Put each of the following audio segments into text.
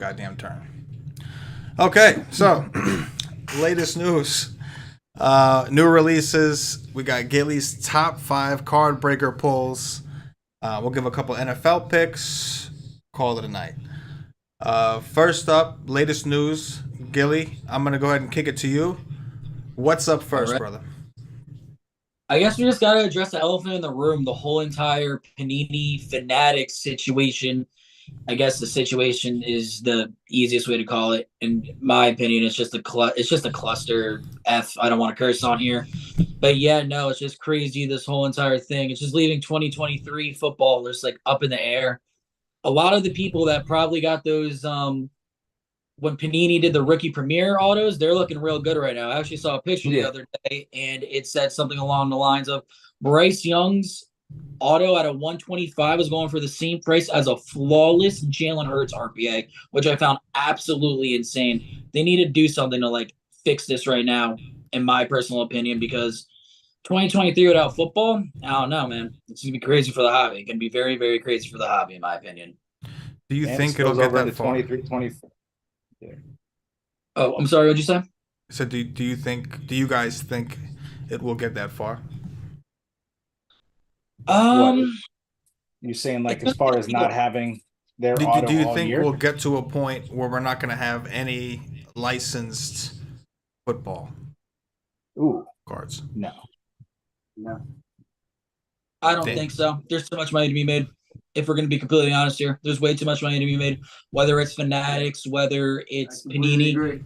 goddamn turn. Okay, so latest news. New releases. We got Gilly's top 5 card breaker pulls. We'll give a couple NFL picks. Call it a night. First up, latest news. Gilly, I'm going to go ahead and kick it to you. What's up All first, right. brother? I guess we just got to address the elephant in the room, the whole entire Panini Fanatics situation. I guess the situation is the easiest way to call it. In my opinion, it's just a cluster F. I don't want to curse on here. But yeah, no, it's just crazy this whole entire thing. It's just leaving 2023 football just like up in the air. A lot of the people that probably got those when Panini did the rookie premiere autos, they're looking real good right now. I actually saw a picture the Yeah. other day, and it said something along the lines of Bryce Young's auto at a 125 was going for the same price as a flawless Jalen Hurts RPA, which I found absolutely insane. They need to do something to like fix this right now, in my personal opinion, because 2023 without football, I don't know, man. It's gonna be crazy for the hobby. It can be very, very crazy for the hobby, in my opinion. Do you And it think it'll spills get over that into far? 23, 24. Yeah. Oh, I'm sorry. What'd you say? So do you guys think it will get that far? What Um, you saying? it's Like as gonna far as be not having their Do auto you all think we'll year? get to a point where we're not going to have any licensed football Ooh, cards? no, no. I don't Damn. think so. There's too much money to be made. If we're going to be completely honest here, there's way too much money to be made. Whether it's Fanatics, whether it's Panini. Agree.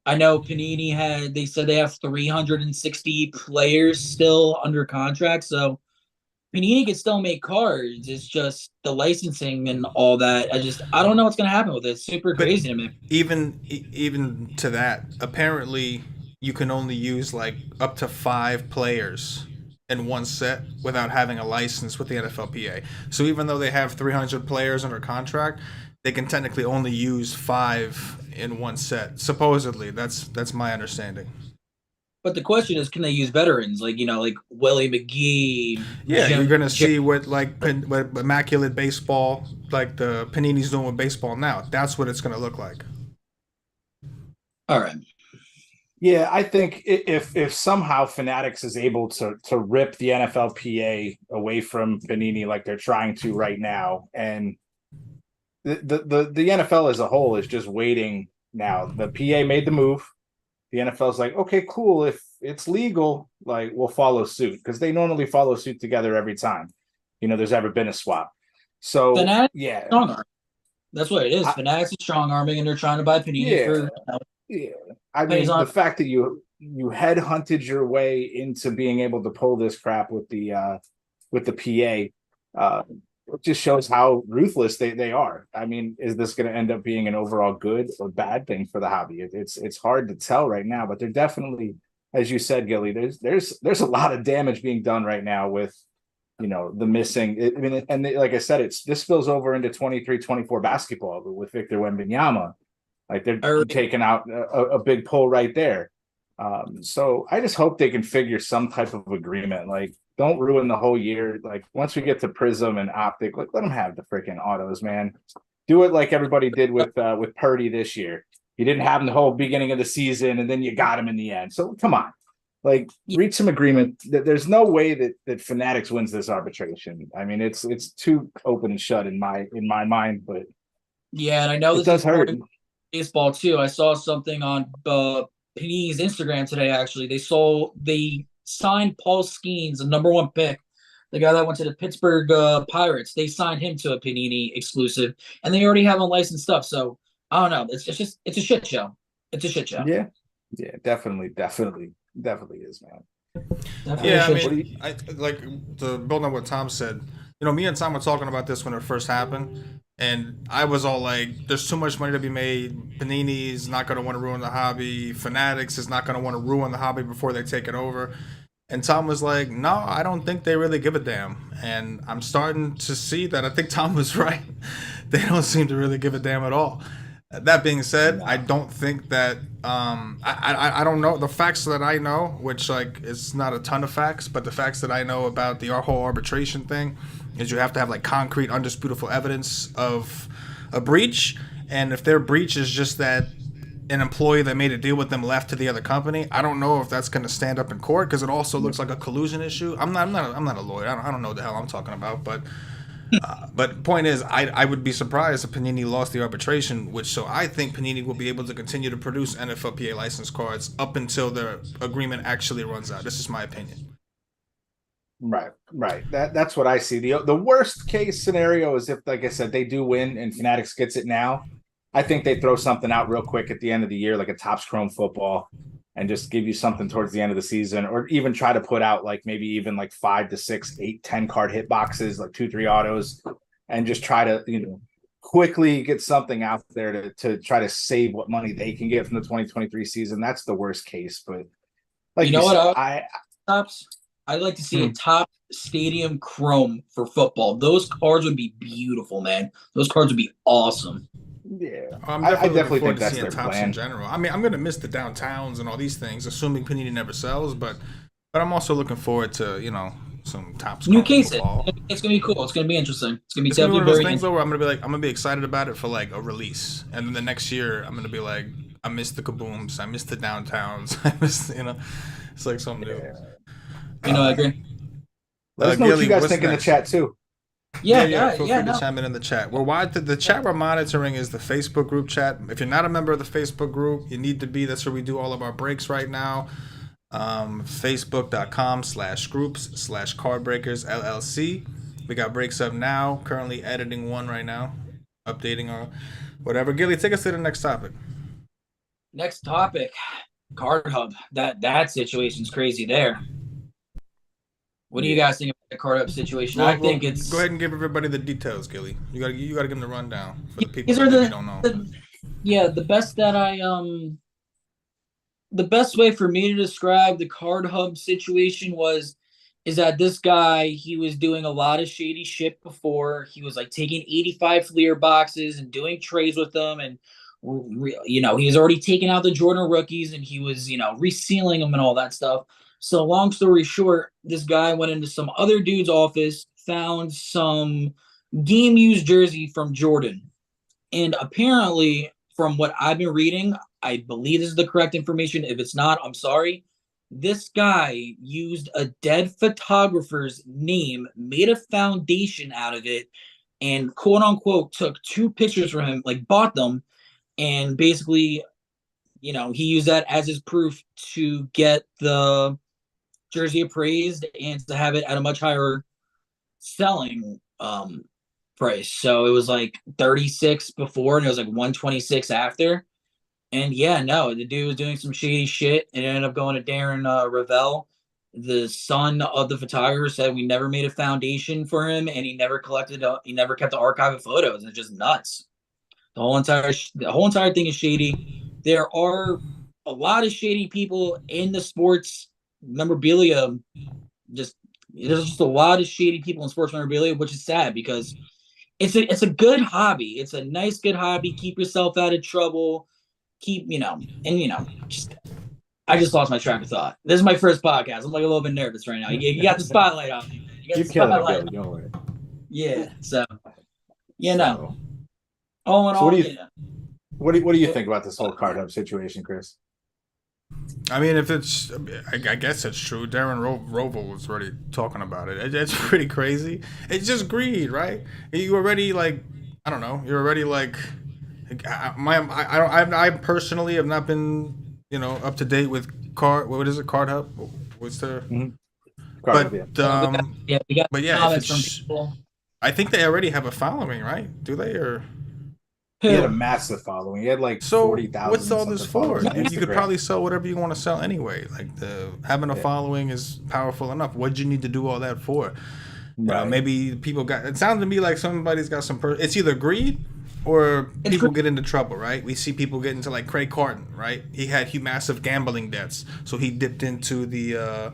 I know Panini they said they have 360 players still under contract. So Panini can still make cards. It's just the licensing and all that. I don't know what's going to happen with it. It's super But crazy to me. even to that, apparently you can only use like up to 5 players in one set without having a license with the NFLPA. So even though they have 300 players under contract, they can technically only use 5 in one set. Supposedly, that's my understanding. But the question is, can they use veterans like Willie McGee, Yeah, you're gonna Jim? see what what immaculate baseball like the Panini's doing with baseball now. That's what it's gonna look like. All right. Yeah, I think if somehow Fanatics is able to rip the NFLPA away from Panini like they're trying to right now, and the NFL as a whole is just waiting now. The PA made the move. The NFL's like, okay, cool. If it's legal, like we'll follow suit because they normally follow suit together every time. There's ever been a swap. So Fanatics yeah, strong arm. That's what it is. I, Fanatics is strong arming, and they're trying to buy Panini yeah, for yeah. I pennies mean, on. the fact that you headhunted your way into being able to pull this crap with the PA, it just shows how ruthless they are. I mean, is this going to end up being an overall good or bad thing for the hobby? It's hard to tell right now, but they're definitely, as you said, Gilly, there's a lot of damage being done right now with the missing. I mean, and like I said, this spills over into 23-24 basketball with Victor Wembanyama. Like they're taking out a big pull right there. So I just hope they can figure some type of agreement. Like, don't ruin the whole year. Like, once we get to Prism and Optic, like let them have the freaking autos, man. Do it like everybody did with Purdy this year. You didn't have him the whole beginning of the season, and then you got him in the end. So come on, like reach some agreement. There's no way that Fanatics wins this arbitration. I mean, it's too open and shut in my mind, but Yeah, and I know it this is does hurt. more baseball too. I saw something on Panini's Instagram today. Actually, they signed Paul Skeens, the number one pick, the guy that went to the Pittsburgh Pirates. They signed him to a Panini exclusive, and they already have unlicensed stuff. So I don't know. It's a shit show. It's a shit show. Yeah, yeah, definitely is, man. Definitely Yeah, I a shit show. mean, I like to build on what Tom said. Me and Tom were talking about this when it first happened, and I was all like, "There's too much money to be made. Panini's not going to want to ruin the hobby. Fanatics is not going to want to ruin the hobby before they take it over." And Tom was like, "No, I don't think they really give a damn." And I'm starting to see that I think Tom was right. They don't seem to really give a damn at all. That being said, I don't think that I don't know the facts that I know, which like is not a ton of facts, but the facts that I know about the whole arbitration thing is you have to have like concrete, undisputable evidence of a breach, And if their breach is just that an employee that made a deal with them left to the other company, I don't know if that's going to stand up in court because it also looks like a collusion issue. I'm not a lawyer. I don't know what the hell I'm talking about, but point is, I would be surprised if Panini lost the arbitration, which so I think Panini will be able to continue to produce NFLPA license cards up until their agreement actually runs out. This is my opinion. Right. That's what I see. The worst case scenario is if, like I said, they do win and Fanatics gets it now. I think they throw something out real quick at the end of the year, like a Topps Chrome football, and just give you something towards the end of the season, or even try to put out like maybe even like 5 to 6, 8, 10 card hit boxes, like 2, 3 autos, and just try to, quickly get something out there to try to save what money they can get from the 2023 season. That's the worst case. But like You know said, what? Tops. I'd like to see a top stadium chrome for football. Those cards would be beautiful, man. Those cards would be awesome. Yeah, I definitely think that's seeing their Topps plan in general. I mean, I'm gonna miss the downtowns and all these things, assuming Panini never sells. But I'm also looking forward to some Topps New Chrome case football. It's gonna be cool. It's gonna be interesting. It's gonna be It's gonna be one definitely of those very things interesting. though where I'm gonna be excited about it for like a release, and then the next year I'm gonna be like, I missed the kabooms, I missed the downtowns, I missed it's like something new. I agree. Let us know what Gilly, you guys what's think in the next? chat too. Yeah. Feel free to chime in the chat. Well, why the chat we're monitoring is the Facebook group chat. If you're not a member of the Facebook group, you need to be. That's where we do all of our breaks right now. Facebook.com/groups/cardbreakers LLC. We got breaks up now. Currently editing one right now, updating our whatever. Gilly, take us to the next topic. Next topic, Card Hub. That situation's crazy there. What do you guys think about the Card Hub situation? I think it's. Go ahead and give everybody the details, Gilly. You gotta give them the rundown for the people These are that don't know. The best that the best way for me to describe the Card Hub situation is that this guy, he was doing a lot of shady shit before. He was like taking 85 Fleer boxes and doing trades with them, and he was already taking out the Jordan rookies, and he was resealing them and all that stuff. So long story short, this guy went into some other dude's office, found some game used jersey from Jordan, and apparently, from what I've been reading, I believe this is the correct information. If it's not, I'm sorry. This guy used a dead photographer's name, made a foundation out of it, and quote unquote took 2 pictures from him, like bought them, and basically, he used that as his proof to get the jersey appraised and to have it at a much higher selling price. So it was like 36 before, and it was like 126 after. And the dude was doing some shady shit. And it ended up going to Darren Ravel, the son of the photographer. Said we never made a foundation for him, and he never kept the archive of photos. And it's just nuts. The whole entire thing is shady. There are a lot of shady people in the sports memorabilia. There's just a lot of shady people in sports memorabilia, which is sad because it's a good hobby. It's a nice, good hobby. Keep yourself out of trouble. I just lost my track of thought. This is my first podcast. I'm like a little bit nervous right now. You got the spotlight on me. You're killing it, Billy. Don't worry. Yeah. So, So all in all, what do you think about this whole Card Hub situation, Chris? I mean, if it's, I guess it's true. Darren Rovell was already talking about it. It's pretty crazy. It's just greed, right? You already like, I don't know. You're already like, I personally have not been, up to date with What is it? Card Hub? What's the? Mm-hmm. Card Hub, we got comments from people. I think they already have a following, right? Do they or? He had a massive following. He had like 40,000. What's all this for? You could probably sell whatever you want to sell anyway. Like having a following is powerful enough. What'd you need to do all that for? Right. Maybe people got. It sounds to me like somebody's got some. It's either greed or people get into trouble, right? We see people get into like Craig Carton, right? He had massive gambling debts, so he dipped into the.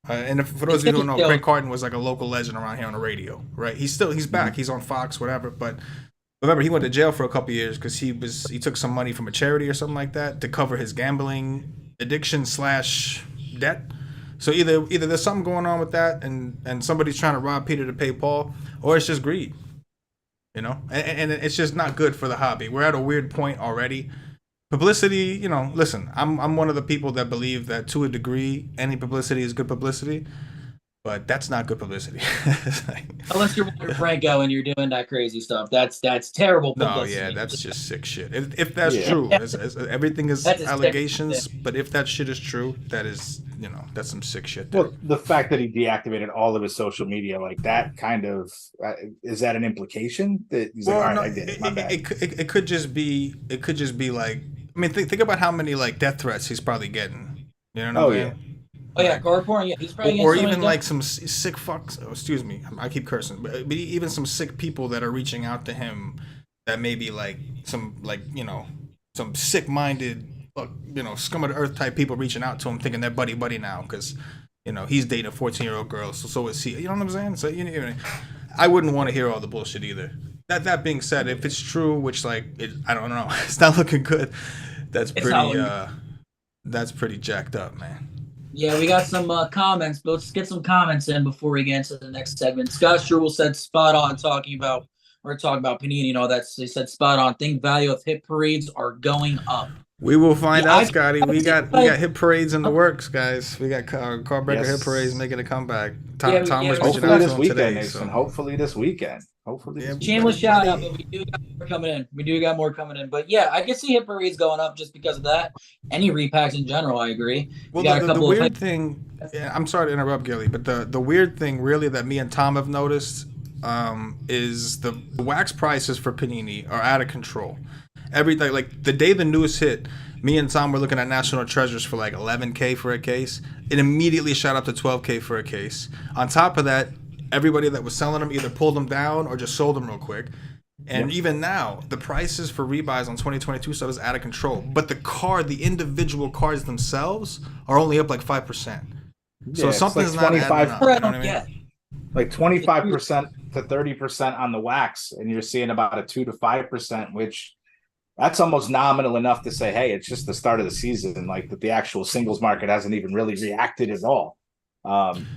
And for those of you who don't know, Craig Carton was like a local legend around here on the radio, right? He's back. Mm-hmm. He's on Fox, whatever, but. Remember, he went to jail for a couple of years because he took some money from a charity or something like that to cover his gambling addiction / debt. So either there's something going on with that, and somebody's trying to rob Peter to pay Paul, or it's just greed. you know, and it's just not good for the hobby. We're at a weird point already. Publicity, you know, listen, I'm one of the people that believe that to a degree, any publicity is good publicity, but that's not good publicity. Unless you're Walter Franco and you're doing that crazy stuff, that's terrible No, publicity. yeah, that's just sick shit. If that's Yeah. true, everything is That's a sick allegations, shit. but if that shit is true, that is, you know, that's some sick shit there. Well, the fact that he deactivated all of his social media like that kind of is that an implication that he's like, all right, no, I did it. My bad. it could just be like, I mean, think about how many like death threats he's probably getting. You know what Oh, I mean? yeah. Oh yeah, card porn. Yeah, he's probably Or getting so even many like some sick fucks. Oh, excuse me, I keep cursing, but even some sick people that are reaching out to him that may be like some like you know some sick minded you know scum of the earth type people reaching out to him thinking they're buddy now because you know he's dating a 14-year-old girl, so is he. You know what I'm saying? So you know, I wouldn't want to hear all the bullshit either. That being said, if it's true, which like I don't know, it's not looking good. That's that's pretty jacked up, man. Yeah, we got some comments, but let's get some comments in before we get into the next segment. Scott Struble said spot on we're talking about Panini and all that. So he said spot on. Think value of hit parades are going up. We will find Yeah, out, Scotty. We got hit parades in the works, guys. We got Cardbreaker Yes. hit parades making a comeback. Yeah, Tom was reaching Hopefully out to this him weekend, today. Nathan. So. Hopefully this weekend. Hopefully this Yeah, weekend. Shameless shout out, but we do got more coming in. We do got more coming in. But yeah, I can see hit parades going up just because of that. Any repacks in general, I agree. Well, we got a the couple weird thing, yeah, I'm sorry to interrupt, Gilly, but the weird thing really that me and Tom have noticed is the wax prices for Panini are out of control. Everything, like the day the news hit, me and Tom were looking at National Treasures for like 11K for a case. It immediately shot up to 12K for a case. On top of that, everybody that was selling them either pulled them down or just sold them real quick. And even now, the prices for rebuys on 2022 stuff is out of control. But the individual cards themselves are only up like 5%. So something's like not adding up. You know what I mean? Yeah. Like 25% to 30% on the wax, and you're seeing about a 2 to 5%, which that's almost nominal enough to say, hey, it's just the start of the season, like that the actual singles market hasn't even really reacted at all.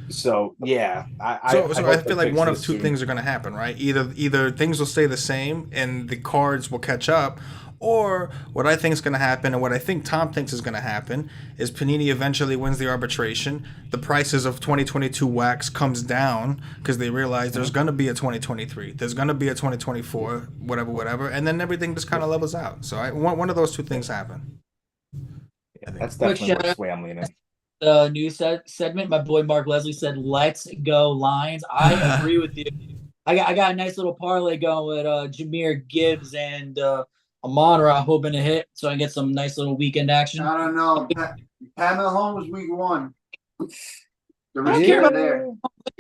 So yeah, I feel like one of two things are going to happen, right? Either things will stay the same and the cards will catch up, or what I think is going to happen and what I think Tom thinks is going to happen is Panini eventually wins the arbitration. The prices of 2022 wax comes down because they realize there's going to be a 2023, there's going to be a 2024, whatever, and then everything just kind of levels out. So one of those two things happen. Yeah, that's definitely where Swam leaning. The news segment, my boy Mark Leslie said, "Let's go Lions." I agree with you. I got a nice little parlay going with Jahmyr Gibbs and Amon-Ra hoping to hit, so I get some nice little weekend action. I don't know. Pat Mahomes week 1. I don't care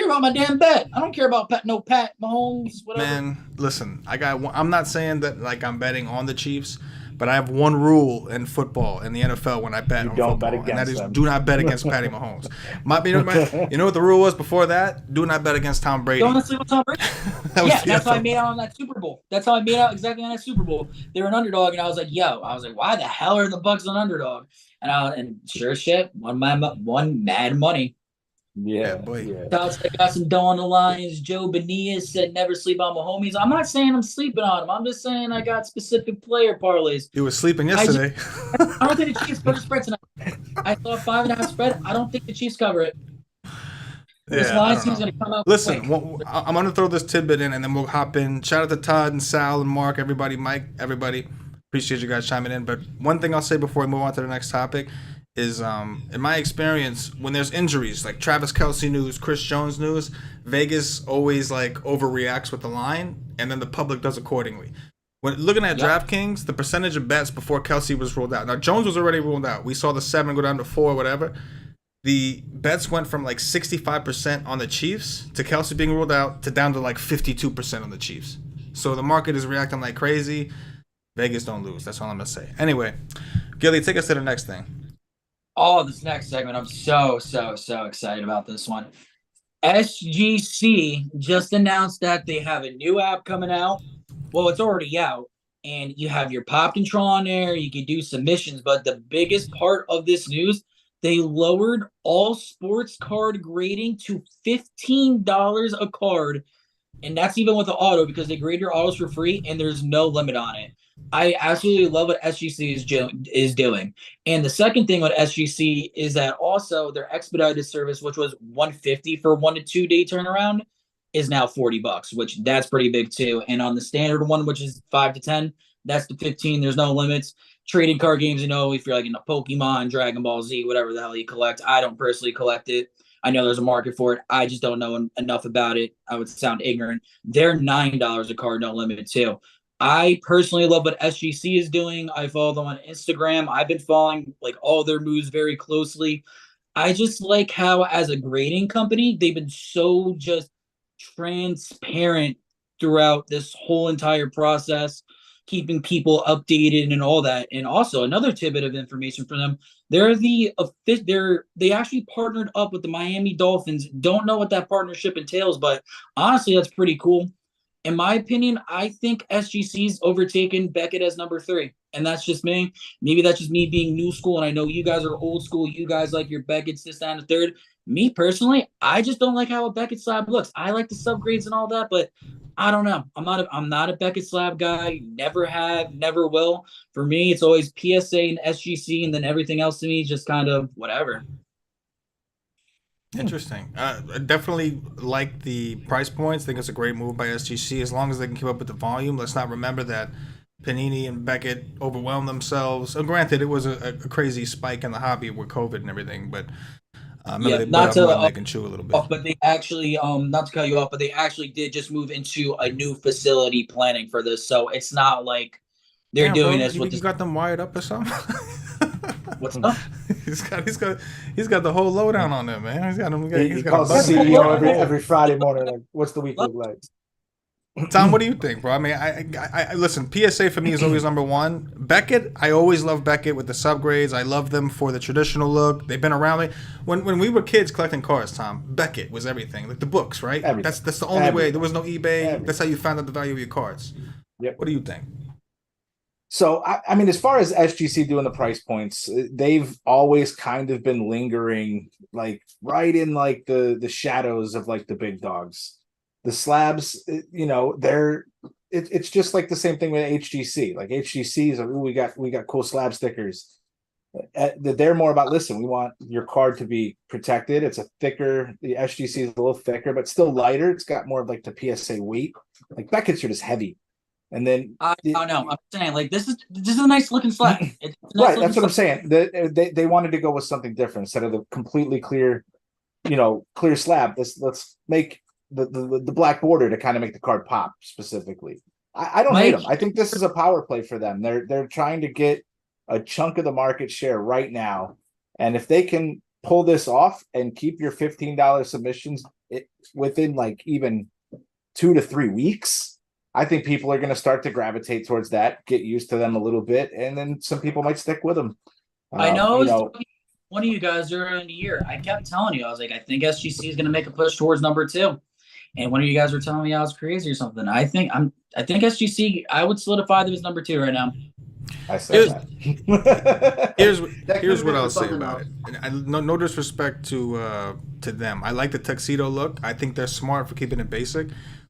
about my damn bet. I don't care about Pat Mahomes, whatever. Man, listen, I'm not saying that like I'm betting on the Chiefs, but I have one rule in football in the NFL when I bet on football, and that is do not bet against Patty Mahomes. You know what the rule was before that? Do not bet against Tom Brady. Don't sleep with Tom Brady. Yeah, that's how I made out on that Super Bowl. That's how I made out exactly on that Super Bowl. They were an underdog, and I was like, why the hell are the Bucs an underdog? And sure as shit, won mad money. Yeah, boy. I got some dough on the Lions. Joe Benias said never sleep on my homies. I'm not saying I'm sleeping on them. I'm just saying I got specific player parlays. You were sleeping yesterday. I don't think the Chiefs cover the spread tonight. I saw 5.5 spread. I don't think the Chiefs cover it. This Lions team's going to come out. Listen, I'm going to throw this tidbit in, and then we'll hop in. Shout out to Todd and Sal and Mark, everybody, Mike, everybody. Appreciate you guys chiming in. But one thing I'll say before we move on to the next topic is in my experience, when there's injuries like Travis Kelce news, Chris Jones news, Vegas always like overreacts with the line, and then the public does accordingly. When looking at DraftKings, the percentage of bets before Kelce was ruled out. Now Jones was already ruled out. We saw the 7 go down to 4, whatever. The bets went from like 65% on the Chiefs to Kelce being ruled out to down to like 52% on the Chiefs. So the market is reacting like crazy. Vegas don't lose. That's all I'm gonna say. Anyway, Gilly, take us to the next thing. Oh, this next segment, I'm so excited about this one. SGC just announced that they have a new app coming out. Well, it's already out, and you have your pop control on there. You can do submissions, but the biggest part of this news, they lowered all sports card grading to $15 a card and that's even with the auto because they grade your autos for free and there's no limit on it. I absolutely love what SGC is doing. And the second thing with SGC is that also their expedited service, which was 150 for 1 to 2 day turnaround, is now $40, which that's pretty big too. And on the standard one, which is 5 to 10, that's the 15. There's no limits. Trading card games, if you're like into Pokemon, Dragon Ball Z, whatever the hell you collect. I don't personally collect it. I know there's a market for it. I just don't know enough about it. I would sound ignorant. They're $9 a card, no limit too. I personally love what SGC is doing. I follow them on Instagram. I've been following like all their moves very closely. I just like how, as a grading company, they've been so just transparent throughout this whole entire process, keeping people updated and all that. And also another tidbit of information for them: they actually partnered up with the Miami Dolphins. Don't know what that partnership entails, but honestly, that's pretty cool. In my opinion, I think SGC's overtaken Beckett as number 3. And that's just me. Maybe that's just me being new school. And I know you guys are old school. You guys like your Beckett's this, that, and the third. Me personally, I just don't like how a Beckett slab looks. I like the subgrades and all that, but I don't know. I'm not a Beckett slab guy. Never have, never will. For me, it's always PSA and SGC, and then everything else to me is just kind of whatever. Interesting. I definitely like the price points. I think it's a great move by SGC as long as they can keep up with the volume. Let's not remember that Panini and Beckett overwhelmed themselves. And granted, it was a crazy spike in the hobby with COVID and everything, but maybe they not put up more than to they can chew a little bit. but they actually not to cut you off, but they actually did just move into a new facility planning for this. So it's not like they're Damn, doing bro, this you with think this. you got them wired up or something? What's up? he's got the whole lowdown on them, man. He's got them. He He's got calls the a button. CEO every Friday morning. Like, what's the week look like? Tom, what do you think, bro? I mean, I listen. PSA for me is always number one. Beckett, I always love Beckett with the subgrades. I love them for the traditional look. They've been around me when we were kids collecting cards. Tom, Beckett was everything, like the books, right? Everything. That's the only way. There was no eBay. Everything. That's how you found out the value of your cards. Yep. What do you think? So, I mean, as far as SGC doing the price points, they've always kind of been lingering like right in like the shadows of like the big dogs. The slabs, it's just like the same thing with HGC. Like HGC is like, ooh, we got cool slab stickers. They're more about, listen, we want your card to be protected. It's the SGC is a little thicker, but still lighter. It's got more of like the PSA weight. Like Beckett's are just heavy. And then I don't know. I'm saying like this is a nice looking slab. It's a nice right, looking that's what I'm slab. saying. They wanted to go with something different instead of the completely clear, clear slab. Let's make the black border to kind of make the card pop specifically. I don't hate them. I think this is a power play for them. They're trying to get a chunk of the market share right now, and if they can pull this off and keep your $15 submissions within like even 2 to 3 weeks, I think people are going to start to gravitate towards that, get used to them a little bit, and then some people might stick with them. I know, one of you guys during the year, I kept telling you, I was like, I think SGC is going to make a push towards number 2. And one of you guys were telling me I was crazy or something. I think SGC, I would solidify them as number 2 right now. I said that. Here's what I'll say about it. No disrespect to them. I like the tuxedo look. I think they're smart for keeping it basic.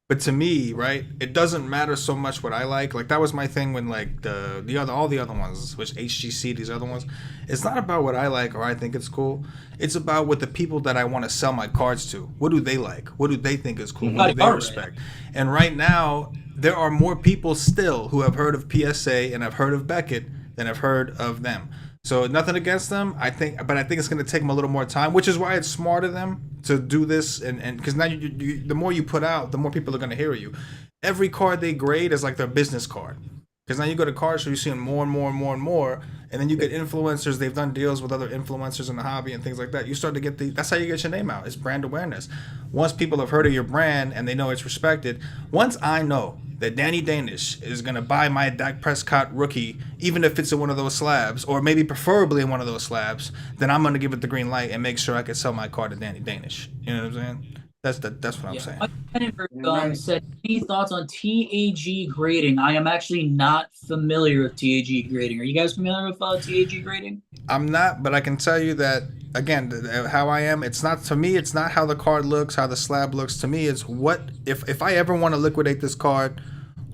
But to me, right, it doesn't matter so much what I like. Like that was my thing when like all the other ones, which HGC, these other ones, it's not about what I like or I think it's cool. It's about what the people that I want to sell my cards to. What do they like? What do they think is cool? What do they respect? And right now, there are more people still who have heard of PSA and have heard of Beckett than have heard of them. So nothing against them, but I think it's going to take them a little more time, which is why it's smart of them to do this, and because now the more you put out, the more people are going to hear you. Every card they grade is like their business card, because now you go to card show, you're seeing more and more and more and more, and then you get influencers. They've done deals with other influencers in the hobby and things like that. You start to get that's how you get your name out. It's brand awareness. Once people have heard of your brand and they know it's respected, once I know that Danny Danish is going to buy my Dak Prescott rookie, even if it's in one of those slabs, or maybe preferably in one of those slabs, then I'm going to give it the green light and make sure I can sell my card to Danny Danish. You know what I'm saying? That's what I'm saying. Edinburgh said, any thoughts on TAG grading? I am actually not familiar with TAG grading. Are you guys familiar with TAG grading? I'm not, but I can tell you that again, how I am. It's not to me. It's not how the card looks, how the slab looks. To me, it's what if I ever want to liquidate this card,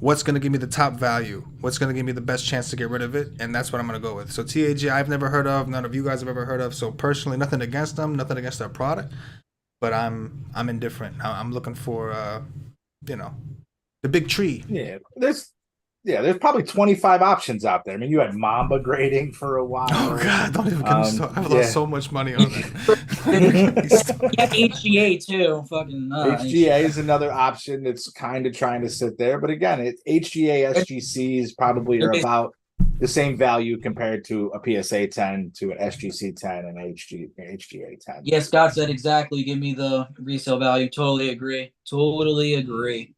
what's going to give me the top value? What's going to give me the best chance to get rid of it? And that's what I'm going to go with. So TAG, I've never heard of. None of you guys have ever heard of. So personally, nothing against them, nothing against their product, but I'm indifferent. I'm looking for you know, the big tree. There's probably 25 options out there. I mean, you had Mamba grading for a while. Oh God, don't even get me started. I've lost so much money on that. Yeah, HGA too. Fucking HGA is another option that's kind of trying to sit there. But again, HGA SGCs probably are about the same value compared to a PSA 10 to an SGC 10 and HGA 10. Yeah, Scott said exactly. Give me the resale value. Totally agree. Totally agree.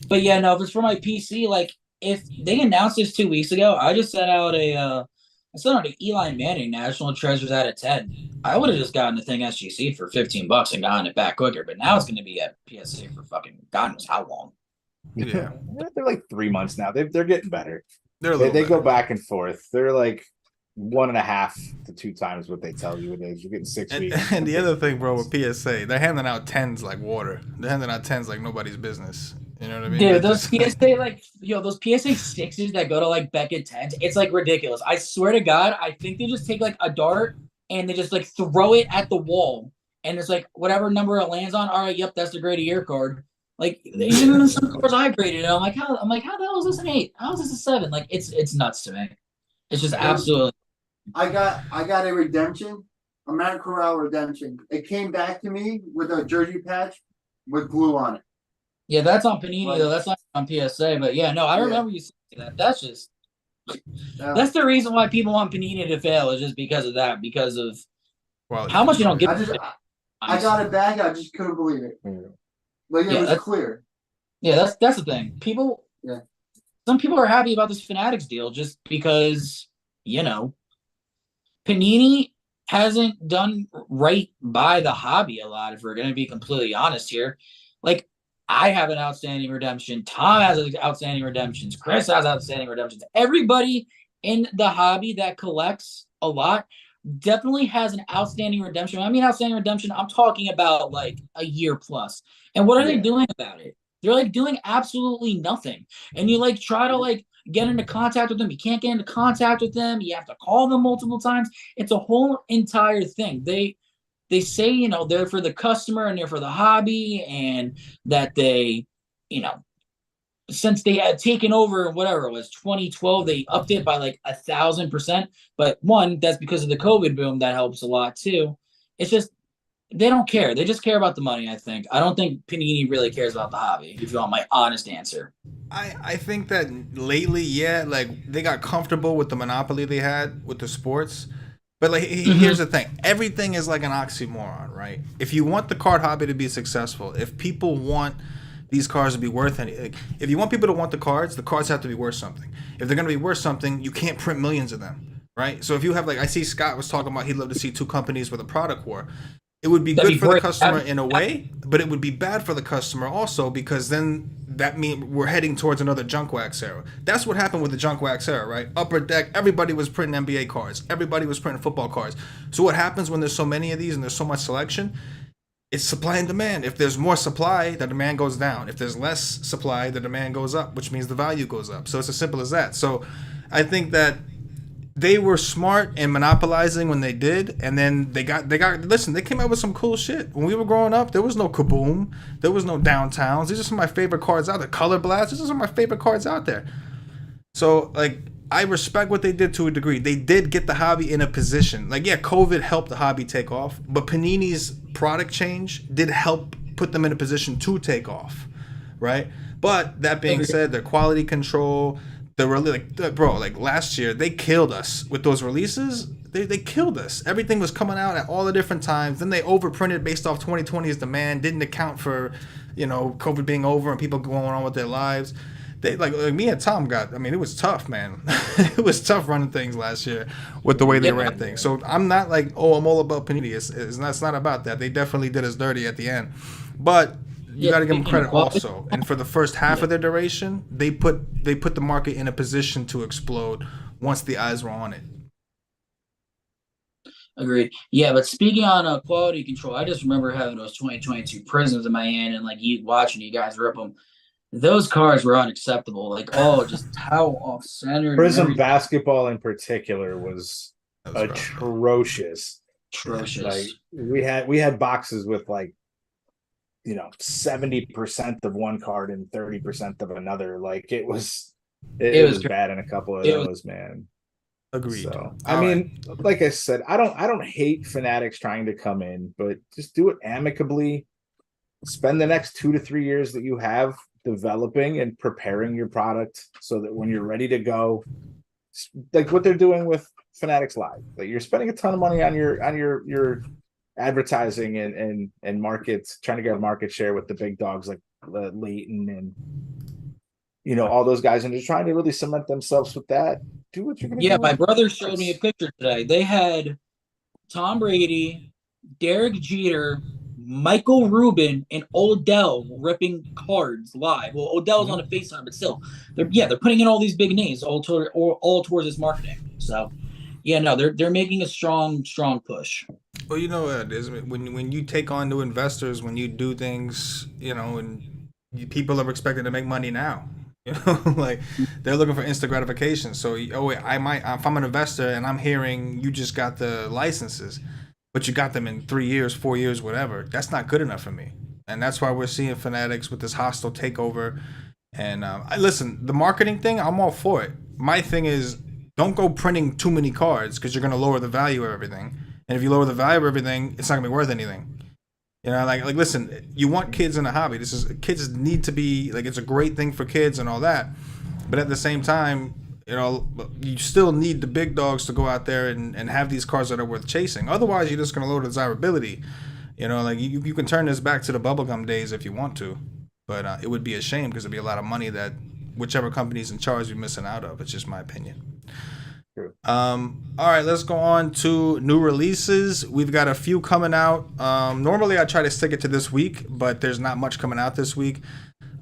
But yeah, no, if it's for my PC, like if they announced this 2 weeks ago, I just sent out an Eli Manning National Treasures out of 10. I would have just gotten the thing SGC for $15 and gotten it back quicker. But now it's going to be at PSA for fucking God knows how long. Yeah, they're like 3 months now. They're getting better. They go back and forth. They're like 1.5 to 2 times what they tell you it is. You're getting 6 weeks. And the other thing, bro, with PSA, they're handing out 10s like water. They're handing out 10s like nobody's business. You know what I mean? Dude, those PSA those PSA 6s that go to like Beckett 10s, it's like ridiculous. I swear to God, I think they just take like a dart and they just like throw it at the wall, and it's like whatever number it lands on. All right, yep, that's the grade of year card. Like even some cards I graded, and I'm like, how the hell is this an 8? How is this a 7? Like it's nuts to me. It's just absolutely. I got a redemption, a Matt Corral redemption. It came back to me with a jersey patch with glue on it. Yeah, that's on Panini though. That's not on PSA. But yeah, no, I remember you saying that. That's just that's the reason why people want Panini to fail, is just because of that, because of how much you don't get. I got it back. I just couldn't believe it. Like it was clear. Yeah, that's the thing. People. Yeah. Some people are happy about this Fanatics deal just because, you know, Panini hasn't done right by the hobby a lot, if we're going to be completely honest here. Like, I have an outstanding redemption. Tom has outstanding redemptions. Chris has outstanding redemptions. Everybody in the hobby that collects a lot definitely has an outstanding redemption. I mean, outstanding redemption, I'm talking about like a year plus. And what are they doing about it? They're like doing absolutely nothing. And you like try to like get into contact with them. You can't get into contact with them. You have to call them multiple times. It's a whole entire thing. They say, you know, they're for the customer and they're for the hobby, and that they, you know, since they had taken over, whatever it was, 2012, they upped it by like 1,000%. But one, that's because of the COVID boom. That helps a lot too. It's just, they don't care. They just care about the money, I think. I don't think Panini really cares about the hobby, if you want my honest answer. I think that lately, yeah, like they got comfortable with the monopoly they had with the sports. But like, here's the thing: everything is like an oxymoron, right? If you want the card hobby to be successful, if people want these cards to be worth anything, like, if you want people to want the cards have to be worth something. If they're going to be worth something, you can't print millions of them, right? So if you have, like, I see Scott was talking about he'd love to see 2 companies with a product war. It would be good for the customer in a way, but it would be bad for the customer also, because then that means we're heading towards another junk wax era. That's what happened with the junk wax era, right? Upper Deck, everybody was printing NBA cards. Everybody was printing football cards. So what happens when there's so many of these and there's so much selection? It's supply and demand. If there's more supply, the demand goes down. If there's less supply, the demand goes up, which means the value goes up. So it's as simple as that. So I think that they were smart in monopolizing when they did, and then they got listen, they came out with some cool shit. When we were growing up, there was no Kaboom, there was no Downtowns. These are some of my favorite cards out there. Color Blast, these are some of my favorite cards out there. So like, I respect what they did to a degree. They did get the hobby in a position. Like, yeah, COVID helped the hobby take off, but Panini's product change did help put them in a position to take off, right? But that being said, their quality control, they're really like last year they killed us with those releases. They killed us. Everything was coming out at all the different times. Then they overprinted based off 2020's demand. Didn't account for, you know, COVID being over and people going on with their lives. They like me and Tom got. I mean, it was tough, man. It was tough running things last year with the way they ran things. So I'm not like, oh, I'm all about Panini. It's not about that. They definitely did us dirty at the end, but you got to give them speaking of credit quality, also. And for the first half of their duration, they put the market in a position to explode once the eyes were on it. agreed. Yeah, but speaking on quality control, I just remember having those 2022 Prisms in my hand and like you watching you guys rip them. Those cards were unacceptable. Like, oh, just how off center and Prism everything. basketball in particular was That was rough. atrocious. Atrocious. Like we had boxes with like 70% of one card and 30% of another. Like it was was bad in a couple of it was those, man. Agreed. So All I right. mean, like I said, I don't hate Fanatics trying to come in, but just do it amicably. Spend the next 2 to 3 years that you have developing and preparing your product so that when you're ready to go, like what they're doing with Fanatics Live, like you're spending a ton of money on your advertising and markets, trying to get a market share with the big dogs like Leighton and all those guys, and just trying to really cement themselves with that. Do what you're gonna Yeah, do. my brother showed me a picture today. They had Tom Brady, Derek Jeter, Michael Rubin, and Odell ripping cards live. Well, Odell's on a FaceTime, but still, they're putting in all these big names all towards this marketing. So, yeah, no, they're making a strong push. Well, you know what it is when you take on new investors, when you do things, and people are expected to make money now. Like they're looking for instant gratification. So, wait, if I'm an investor and I'm hearing you just got the licenses, but you got them in 3 years, 4 years, whatever, that's not good enough for me. And that's why we're seeing Fanatics with this hostile takeover. And listen, the marketing thing, I'm all for it. My thing is, don't go printing too many cards because you're going to lower the value of everything. And if you lower the value of everything, it's not going to be worth anything. Like listen, you want kids in a hobby. Kids need to be like, it's a great thing for kids and all that. But at the same time, you still need the big dogs to go out there and have these cards that are worth chasing. Otherwise, you're just going to lower desirability. Like you can turn this back to the bubblegum days if you want to. But it would be a shame because it'd be a lot of money that whichever company's in charge be missing out of. It's just my opinion. True. All right, let's go on to new releases. We've got a few coming out. Normally I try to stick it to this week, but there's not much coming out this week.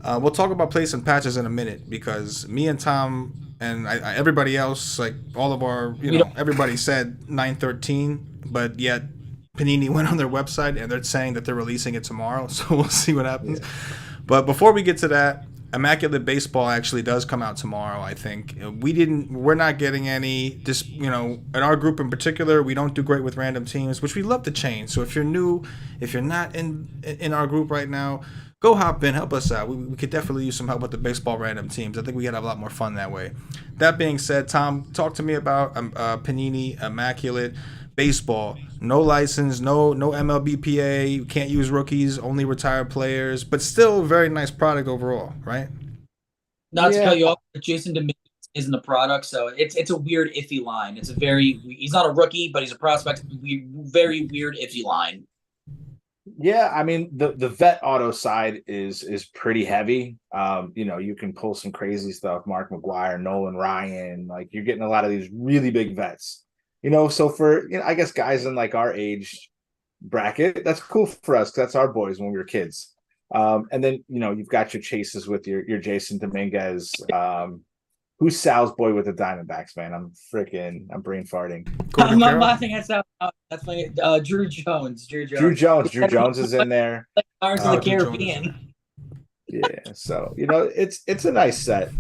We'll talk about plays and patches in a minute because me and Tom and everybody else, like all of our, everybody said 9/13, but yet Panini went on their website and they're saying that they're releasing it tomorrow. So we'll see what happens. Yeah. But before we get to that, Immaculate Baseball actually does come out tomorrow, I think. We're not getting any, just, in our group in particular, we don't do great with random teams, which we love to change. So if you're new, if you're not in our group right now, go hop in, help us out. We could definitely use some help with the baseball random teams. I think we could have a lot more fun that way. That being said, Tom, talk to me about Panini Immaculate Baseball. No license, no MLBPA. You can't use rookies, only retired players, but still a very nice product overall, right? Not to cut you off, Jason Dominguez isn't a product, so it's a weird, iffy line. He's not a rookie, but he's a prospect. Very weird, iffy line. Yeah, I mean the vet auto side is pretty heavy. You can pull some crazy stuff. Mark McGwire, Nolan Ryan, like you're getting a lot of these really big vets. So for I guess guys in like our age bracket, that's cool for us because that's our boys when we were kids. And then you've got your chases with your Jason Dominguez. Who's Sal's boy with the Diamondbacks, man? I'm brain farting. I'm laughing at Sal. That's my Drew Jones. Drew Jones is in there. Pirates of the Caribbean. Yeah, so it's a nice set.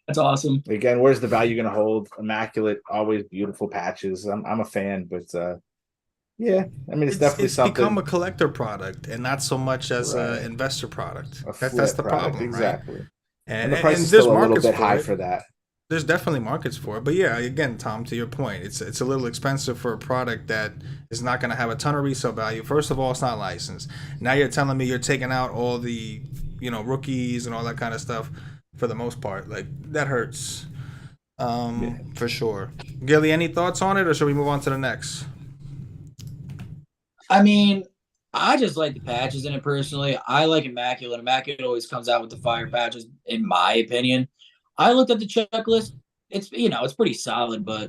That's awesome. Again, where's the value going to hold? Immaculate, always beautiful patches. I'm a fan, but yeah, I mean it's definitely something. It's become a collector product and not so much as an investor product. That's the problem, exactly. Right? And the price is still a little bit high for that. There's definitely markets for it, but yeah, again, Tom, to your point, it's a little expensive for a product that is not going to have a ton of resale value. First of all, it's not licensed. Now you're telling me you're taking out all the rookies and all that kind of stuff. For the most part, like that hurts, for sure. Gilly, any thoughts on it, or should we move on to the next? I mean, I just like the patches in it personally. I like Immaculate. Immaculate always comes out with the fire patches, in my opinion. I looked at the checklist. It's it's pretty solid, but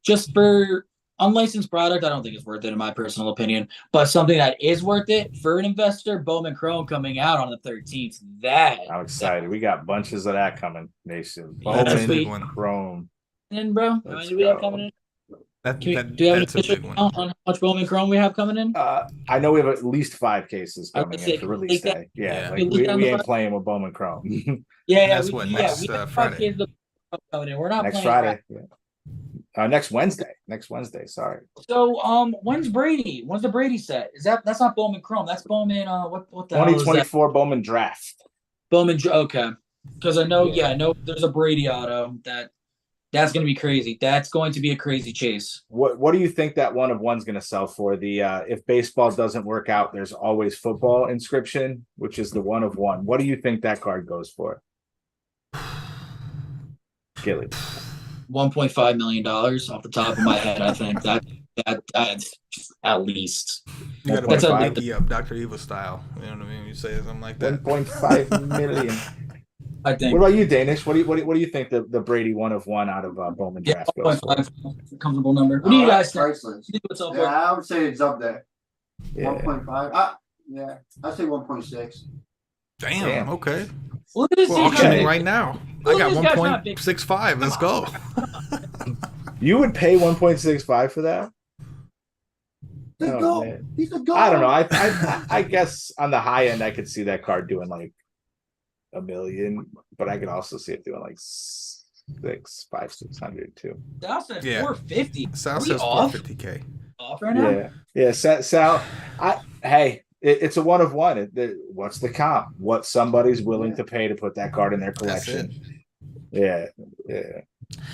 just for unlicensed product, I don't think it's worth it in my personal opinion. But something that is worth it for an investor, Bowman Chrome coming out on the 13th. I'm excited. We got bunches of that coming, Nation. That's a Bowman big sweet. one. Chrome. In, bro. How Let's many do we have go. coming in? That, Do we have an that's a official big one. count on how much Bowman Chrome we have coming in? I know we have at least 5 cases I was coming gonna say, in for can we release leak that? day. Yeah, Yeah. like Can we leak that on we the ain't pod? playing with Bowman Chrome. Yeah, And that's what, next, we have Friday? 5 cases of coming in. We're not Next playing Friday. Yeah. Next Wednesday. Next Wednesday. Sorry. So when's Brady? When's the Brady set? That's not Bowman Chrome. That's Bowman what the hell is that? 2024 Bowman draft. Bowman okay. Because I know Yeah. I know there's a Brady auto that's gonna be crazy. That's going to be a crazy chase. What do you think that 1 of 1's gonna sell for? The if baseball doesn't work out, there's always football inscription, which is the 1 of 1. What do you think that card goes for? Gilly. $1.5 million off the top of my head. I think that's at least. You gotta That's put a- Mikey up, Dr. Evil style. You know what I mean? You say something like that. 1.5 million. I think. What about you, Danish? What do you think the Brady 1 of 1 out of Bowman Yeah, draft goes for? 1.5 comfortable number. What do you guys think? Priceless. What's up Yeah, I would say it's up there. Yeah. 1.5. Yeah, I'd say 1.6. Damn. Okay. Look at this We're guy. auctioning right now. I Look got at this guy's not big. 1.65. Let's go. You would pay 1.65 for that? The Oh, goal. man. He's a goal. I don't know. I guess on the high end, I could see that card doing like $1 million, but I could also see it doing like 600 too. Sal said Yeah. 450. Sal Are we says off? 450K. Off right now? Yeah. Sal, it's a 1 of 1. What's the comp? What somebody's willing to pay to put that card in their That's it. collection? Yeah.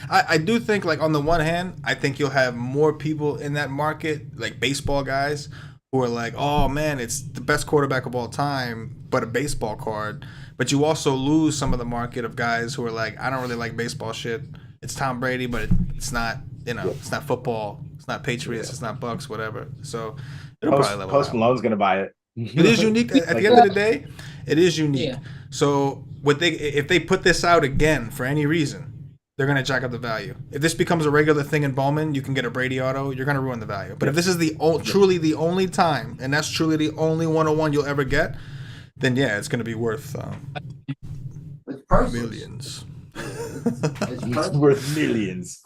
I do think, like, on the one hand, I think you'll have more people in that market, like baseball guys, who are like, oh man, it's the best quarterback of all time, but a baseball card. But you also lose some of the market of guys who are like, I don't really like baseball shit. It's Tom Brady, but it's not, it's not football. It's not Patriots. It's not Bucks, whatever. So it'll probably level Post out. Malone's gonna buy it. It is unique. At the end of the day, it is unique. Yeah. So if they put this out again for any reason, they're gonna jack up the value. If this becomes a regular thing in Bowman, you can get a Brady auto. You're gonna ruin the value. But if this is truly the only time, and that's truly the only 101 you'll ever get, then yeah, it's gonna be worth It's priceless. millions. It's It's priceless. worth millions.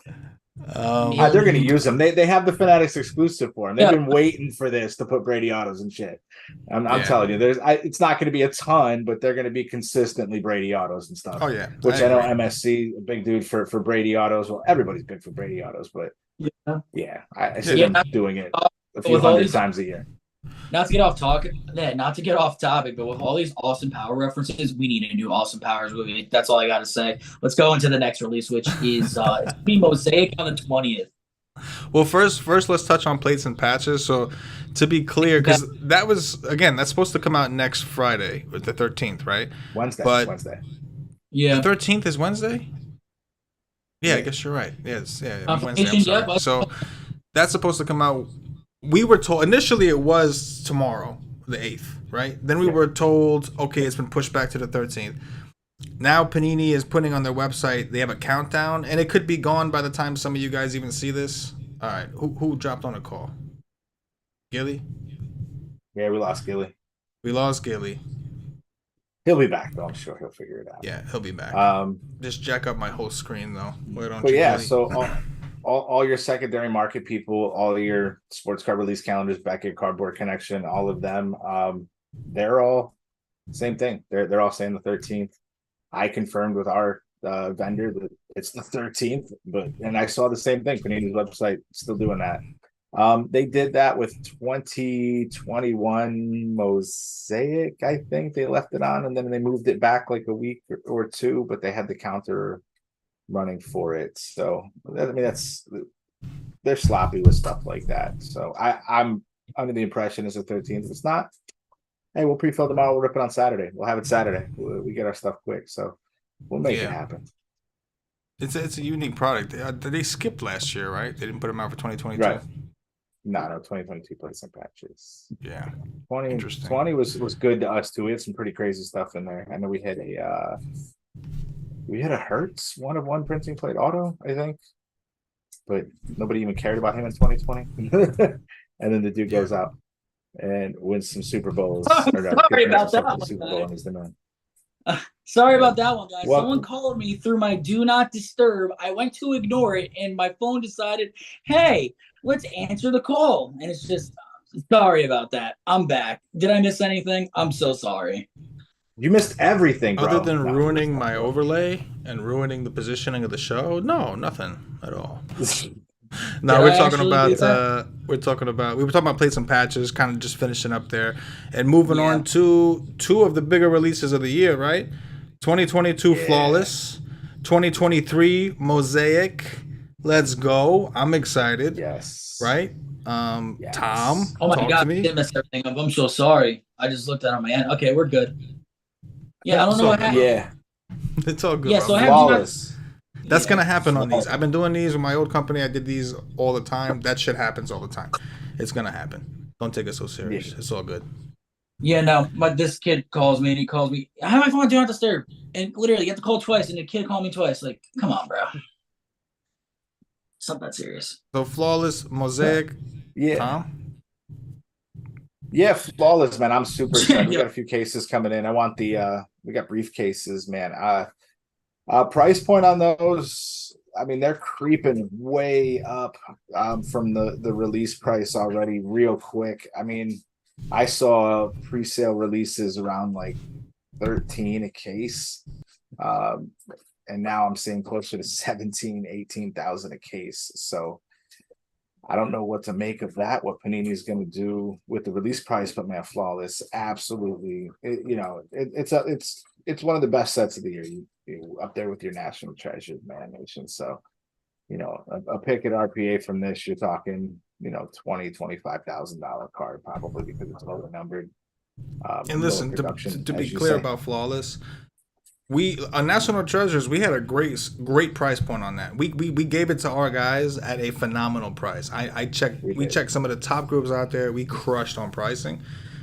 Yeah. They're gonna use them. They have the Fanatics exclusive for them. They've Yeah. been waiting for this to put Brady autos and shit. I'm Yeah. telling you, it's not gonna be a ton, but they're gonna be consistently Brady autos and stuff. Oh yeah, Which I know agree. MSC, a big dude for Brady autos. Well, everybody's big for Brady autos, but Yeah. I see Yeah. them doing it a few With all hundred these- times a year. Not to get off topic, but with all these Austin Power references, we need a new Austin Powers movie. That's all I gotta say. Let's go into the next release, which is it's be Mosaic on the 20th. Well, first, let's touch on plates and patches. So, to be clear, because that was that's supposed to come out next Friday, with the 13th, right? Wednesday. Yeah. The 13th is Wednesday. Yeah, I guess you're right. Yes, Wednesday. I'm Confirmation, sorry. yeah, So that's supposed to come out. We were told initially it was tomorrow, the 8th, right? Then we were told, okay, it's been pushed back to the 13th. Now Panini is putting on their website, they have a countdown, and it could be gone by the time some of you guys even see this. All right, who dropped on a call? Gilly? Yeah, we lost Gilly. We lost Gilly. He'll be back though. I'm sure he'll figure it out. Yeah, he'll be back. Just jack up my whole screen though. Why don't But you, yeah, Gilly? so all your secondary market people, all your sports card release calendars, Beckett, Cardboard Connection, all of them, they're all same thing. They're all saying the 13th. I confirmed with our vendor that it's the 13th, and I saw the same thing. Panini's website still doing that. They did that with 2021 Mosaic. I think they left it on, and then they moved it back like a week or two, but they had the counter running for it. So I mean, they're sloppy with stuff like that. So I'm under the impression it's the 13th. If it's not, hey, we'll pre-fill tomorrow. We'll rip it on Saturday. We'll have it Saturday. We get our stuff quick, so we'll make it happen. It's a unique product. They skipped last year, right? They didn't put them out for 2022. Right. No, 2022 plays some patches. Yeah. 2020 was good to us too. We had some pretty crazy stuff in there. I know we had a Hertz 1 of 1 printing plate auto, I think. but nobody even cared about him in 2020. And then the dude goes out and wins some Super Bowls. Sorry about that one, Super Bowl, and he's the man. Sorry about that one, guys. Well- Someone called me through my do not disturb. I went to ignore it, and my phone decided, hey, let's answer the call. And it's just, sorry about that. I'm back. Did I miss anything? I'm so sorry. You missed everything, bro. Other than No, ruining my overlay and ruining the positioning of the show, no, nothing at all. No, Did we're I talking actually about do that? we were talking about plates and patches, kind of just finishing up there and moving Yeah. on to two of the bigger releases of the year, right? 2022 Yeah. Flawless, 2023 Mosaic. Let's go! I'm excited. Yes. Right? Yes. Tom, Oh my talk God, to I me. did mess everything up. I'm so sorry. I just looked at it on my end. Okay, we're good. Yeah, I don't know what happened. Yeah. It's all good. Yeah, so bro. I have Flawless. That's Yeah. gonna happen on these. I've been doing these with my old company. I did these all the time. That shit happens all the time. It's gonna happen. Don't take it so serious. Yeah. It's all good. Yeah, no, but this kid calls me and he calls me. I have my phone on do not disturb, and literally you have to call twice, and the kid called me twice. Like, come on, bro. It's not that serious. So Flawless, Mosaic, Yeah. Tom. Yeah, flawless, man. I'm super excited. We Yeah. got a few cases coming in. I want the we got briefcases, man. Price point on those, I mean, they're creeping way up from the release price already real quick. I mean, I saw pre-sale releases around like 13 a case. And now I'm seeing closer to 17, 18,000 a case. So I don't know what to make of that, what Panini is going to do with the release price, but man, flawless, absolutely. It's one of the best sets of the year. You up there with your national treasures, man, nation. So, a pick at RPA from this, you're talking, $20,000-$25,000 card probably because it's lower numbered. And listen, lower production, to be as you clear say. about Flawless, we on National Treasures, we had a great price point on that. We gave it to our guys at a phenomenal price. I checked we did. checked some of the top groups out there. We crushed on pricing.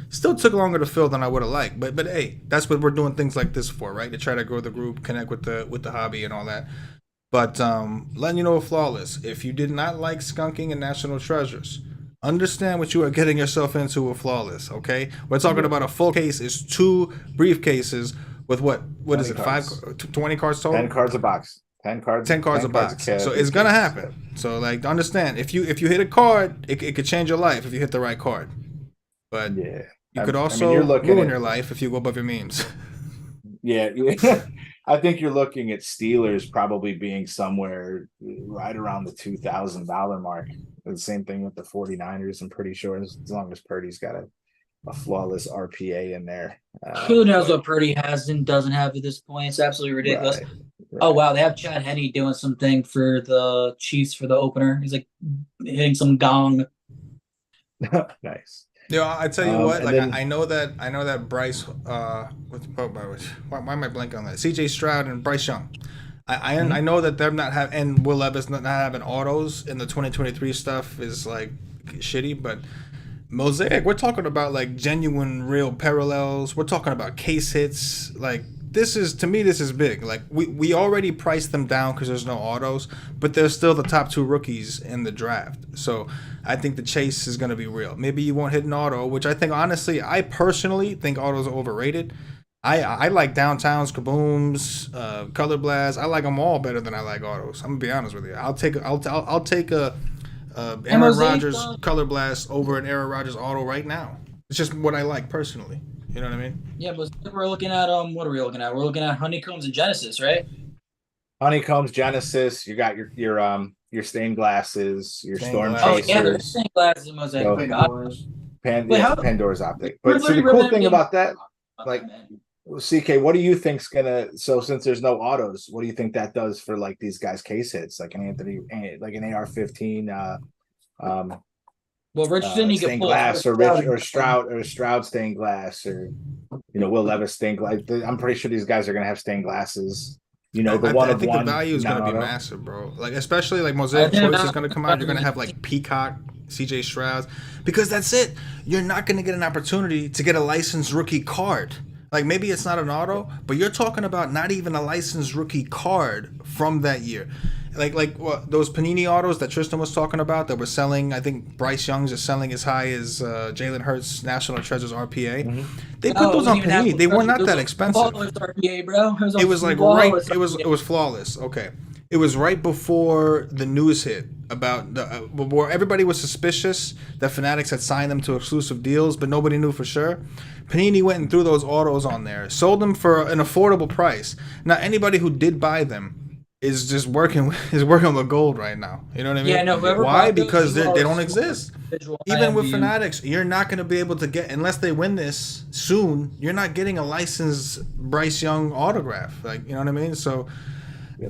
Still took longer to fill than I would have liked, but hey, that's what we're doing things like this for, right? To try to grow the group, connect with the hobby and all that. But letting you know, Flawless, if you did not like skunking and National Treasures, understand what you are getting yourself into with Flawless, okay? We're talking about a full case is 2 briefcases with what is 20 it, cards. 20 cards total? 10 cards a box. 10 cards. 10 cards a box. kit. So it's gonna happen. So like understand, if you hit a card, it could change your life if you hit the right card. But Yeah. you could I mean, also you're looking ruin at- your life if you go above your means. Yeah. I think you're looking at Steelers probably being somewhere right around the $2,000 mark. The same thing with the 49ers, I'm pretty sure, as long as Purdy's got a flawless RPA in there. Who knows but- what Purdy has and doesn't have at this point? It's absolutely ridiculous. Right, Oh right. wow, they have Chad Henne doing something for the Chiefs for the opener. He's like hitting some gong. Nice. Yeah, I tell you what. and Like then- I know that Bryce. Why am I blanking on that? C.J. Stroud and Bryce Young. I know that they're not have and Will Levis not having autos in the 2023 stuff is like shitty, but Mosaic, we're talking about like genuine, real parallels. We're talking about case hits. Like this is big. Like we already priced them down because there's no autos, but they're still the top 2 rookies in the draft. So I think the chase is going to be real. Maybe you won't hit an auto, which I think honestly, I personally think autos are overrated. I like downtowns, kabooms, color blasts. I like them all better than I like autos. I'm gonna be honest with you. I'll take a Aaron Mosaic, Rodgers color blast over an Aaron Rodgers auto right now. It's just what I like personally. You know what I mean? Yeah, but we're looking at what are we looking at? We're looking at Honeycombs and Genesis, right? Honeycombs, Genesis. You got your stained glasses, your Stained storm glass. Oh chasers. yeah, they're saying glasses and Mosaic. So- Oh my God. Wait, how- Pandora's optic. We're But so the literally cool thing ripping- about that, like, Man. CK, what do you think's gonna? So since there's no autos, what do you think that does for like these guys' case hits, like an AR-15, Well, Richardson, he could stained pull glass, or Stroud stained glass, or Will Levis stained glass. I'm pretty sure these guys are gonna have stained glasses. I think the value is going to be massive, bro. Like especially like Mosaic I think Choice is going to come out. You're going to have like Peacock, CJ Stroud, because that's it. You're not going to get an opportunity to get a licensed rookie card. Like maybe it's not an auto, but you're talking about not even a licensed rookie card from that year. like what those Panini autos that Tristan was talking about that were selling. I think Bryce Young's is selling as high as Jalen Hurts National Treasures RPA. They put those on Panini. They were not that expensive. RPA, bro. It was like right. It was flawless. Okay, it was right before the news hit about the where everybody was suspicious that Fanatics had signed them to exclusive deals, but nobody knew for sure. Panini went and threw those autos on there, sold them for an affordable price. Now anybody who did buy them is just working with gold right now. You know what I mean? Yeah, no. Why? Because they don't exist. Visual Even with IMVU. Fanatics, you're not going to be able to get, unless they win this soon, you're not getting a licensed Bryce Young autograph. Like, you know what I mean? So,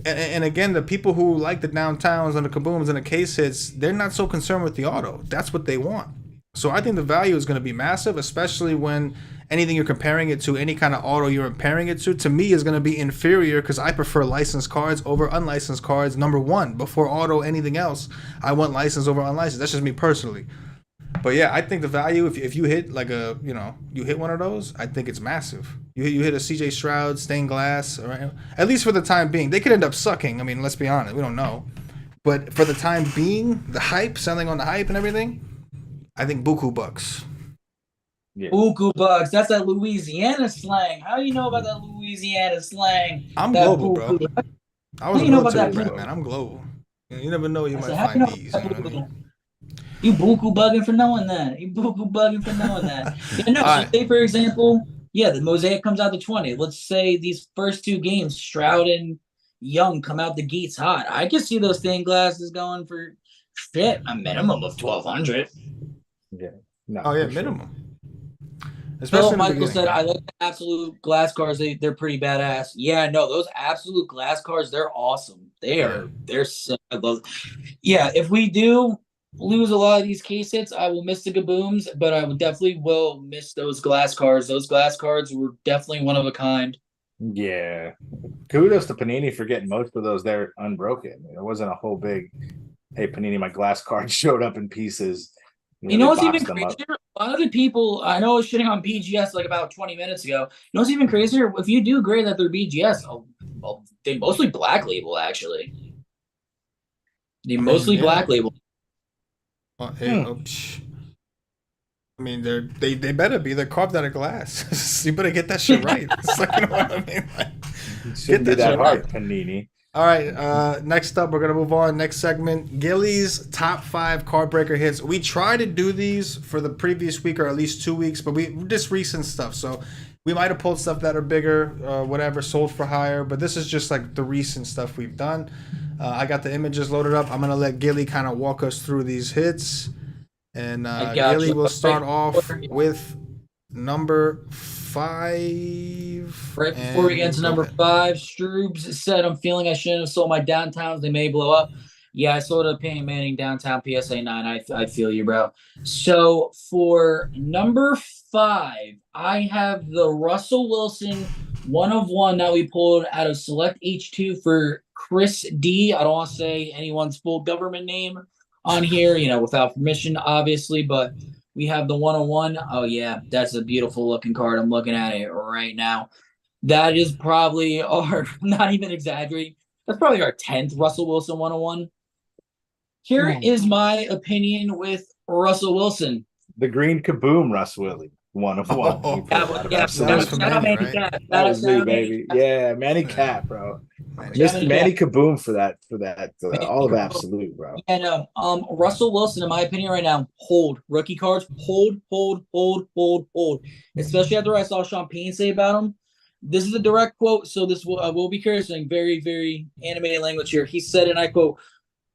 and again, the people who like the downtowns and the kabooms and the case hits, they're not so concerned with the auto. That's what they want. So I think the value is going to be massive, especially when anything you're comparing it to, any kind of auto you're comparing it to me is going to be inferior because I prefer licensed cards over unlicensed cards. Number one, before auto, anything else, I want licensed over unlicensed. That's just me personally. But yeah, I think the value, if you hit like a, you hit one of those, I think it's massive. You hit a CJ Stroud stained glass, right? At least for the time being. They could end up sucking. I mean, let's be honest, we don't know. But for the time being, the hype, selling on the hype and everything, I think buku bucks. Yeah. Buku bucks. That's that Louisiana slang. How do you know about that Louisiana slang? I'm that global, buku? bro. I was a You know about military that brat, man. I'm global. You never know, you I might said, how find you know these. about You know that what I buku? mean? You buku bugging for knowing that. You buku bugging for knowing that. Yeah, no. So Alright. say for example, yeah, the mosaic comes out to 20. Let's say these first two games, Stroud and Young come out the gates hot. I could see those stained glasses going for shit, a minimum of 1,200. Yeah. No, Oh yeah, for sure. minimum. Phil Especially in the Michael beginning. said, I like the absolute glass cards. They're pretty badass. Yeah, no, those absolute glass cards, they're awesome. They're sick. I love. Yeah, if we do lose a lot of these case hits, I will miss the Gabooms, but I would definitely will miss those glass cards. Those glass cards were definitely one of a kind. Yeah. Kudos to Panini for getting most of those there unbroken. It wasn't a whole big, hey, Panini, my glass card showed up in pieces. You know they what's even boxed them up. crazier? A lot of the people I know I was shitting on BGS like about 20 minutes ago. You know what's even crazier? If you do grade that they're BGS, they mostly black label actually. They mostly yeah. black label. Hmm. I mean, they better be. They're carved out of glass. You better get that shit right. It's like, you know what I mean? Like, Shouldn't be that that shit hard, right. Panini. All right. Next up, we're gonna move on. Next segment, Gilly's top 5 card breaker hits. We tried to do these for the previous week or at least 2 weeks, but we just recent stuff. So we might have pulled stuff that are bigger, whatever, sold for higher. But this is just like the recent stuff we've done. I got the images loaded up. I'm gonna let Gilly kind of walk us through these hits, and Gilly will start off with number 5. Right before we get into number 5, Stroobs said, I'm feeling I shouldn't have sold my downtowns. They may blow up. Yeah, I sold a Peyton Manning downtown PSA 9. I feel you, bro. So for number 5, I have the Russell Wilson 1/1 that we pulled out of Select H2 for Chris D. I don't want to say anyone's full government name on here, without permission, obviously, but we have the 1/1. Oh, yeah, that's a beautiful looking card. I'm looking at it right now. That is probably our, not even exaggerating, that's probably our 10th Russell Wilson 1/1. Here is my opinion with Russell Wilson. The green kaboom, Russ Willie. 1/1. Oh, We pulled out of that Absolute. was for Manny, right? That was me, baby. Yeah, Manny Cap, bro. Missed Manny Kaboom for that. All of Absolute, bro. And Russell Wilson, in my opinion, right now, hold rookie cards, hold. Especially after I saw Sean Payne say about him. This is a direct quote, so this will be curious and very, very animated language here. He said, and I quote,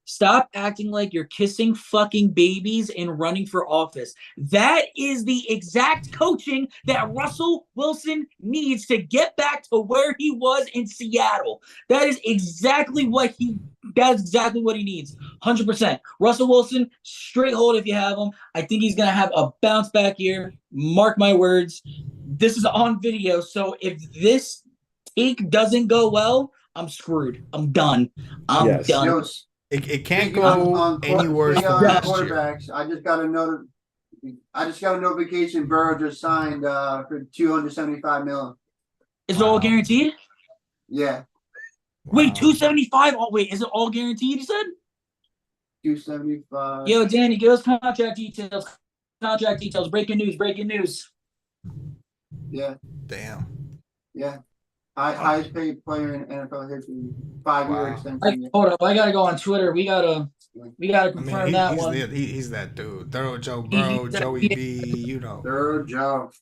"Stop acting like you're kissing fucking babies and running for office." That is the exact coaching that Russell Wilson needs to get back to where he was in Seattle. That is exactly what he needs. 100%. Russell Wilson, straight hold if you have him. I think he's going to have a bounce back year. Mark my words. This is on video, so if this take doesn't go well, I'm screwed. I'm done. I'm done. Yo, It can't go any worse than last year. quarterbacks. I just got a notification. Burrow just signed for $275 million. Is it all guaranteed? Yeah. Wait, Wow. 275. Oh, wait, is it all guaranteed? You said. 275. Yo, Danny, give us contract details. Contract details. Breaking news. Breaking news. Yeah, Damn. yeah. Highest paid player in NFL history. 5-year Wow. extension. Hold up. I gotta go on Twitter. We gotta I mean, confirm that one. he's that dude. Thorough Joe He- Burrow, Joey B. You know, Third job.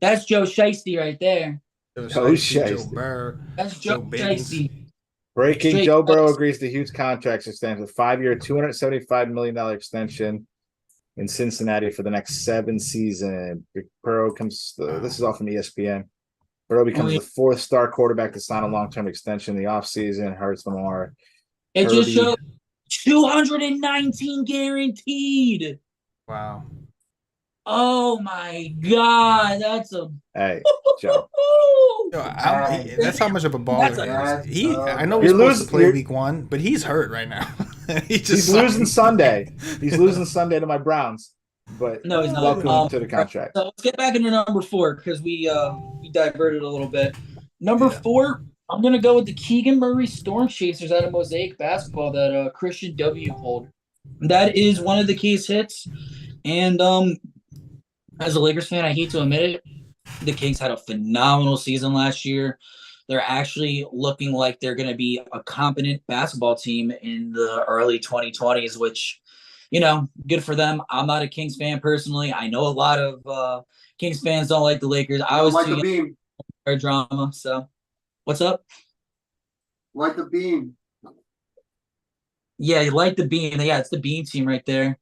That's Joe Shiesty right there. Joe Oh, Shiesty, Joe shiesty. Burrow, That's Joe Joe Biggins. Shiesty. Breaking: Straight Joe Burrow cuts. agrees to huge contract extension with 5-year, $275 million extension in Cincinnati for the next 7 seasons. Burrow comes. This is all from ESPN. Burrow becomes yeah. the 4th-star quarterback to sign a long-term extension in the offseason. Hurts Lamar. It just Purdy. showed 219 guaranteed. Wow. Oh my god, that's a Hey, Joe. Yo, that's how much of a baller That's he is. I know You're he's supposed losing- to play you're- week 1, but he's hurt right now. He's losing Sunday. He's losing Sunday to my Browns. But No, he's not. welcome to the contract. So let's get back into number 4 because we diverted a little bit. Number 4, I'm gonna go with the Keegan Murray Storm Chasers out of Mosaic Basketball that Christian W pulled. That is one of the case hits, and as a Lakers fan, I hate to admit it, the Kings had a phenomenal season last year. They're actually looking like they're going to be a competent basketball team in the early 2020s, which, good for them. I'm not a Kings fan personally. I know a lot of Kings fans don't like the Lakers. I was like too the young beam. for drama. So, what's up? Like the beam. Yeah, you like the Beam. Yeah, it's the Beam team right there.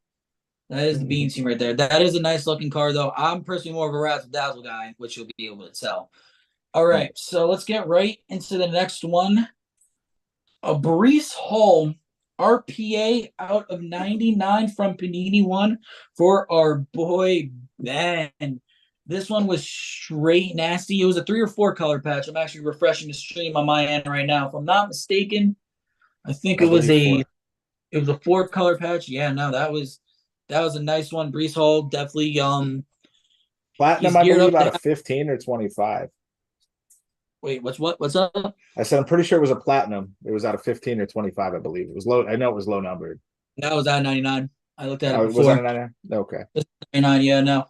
That is the Beam team right there. That is a nice looking car, though. I'm personally more of a razzle dazzle guy, which you'll be able to tell. All right, so let's get right into the next one. A Brees Hall RPA out of 99 from Panini 1 for our boy Ben. This one was straight nasty. It was a 3 or 4 color patch. I'm actually refreshing the stream on my end right now. If I'm not mistaken, I think it was a 4 color patch. Yeah, no, that was a nice one. Brees Hall definitely Platinum, he's I geared believe, up out to of 15 or 25. Wait, what's up? I said I'm pretty sure it was a platinum. It was out of 15 or 25, I believe. It was low. I know it was low numbered. That was at 99. I looked at it Was before. that a 99? Okay. 99, yeah, no.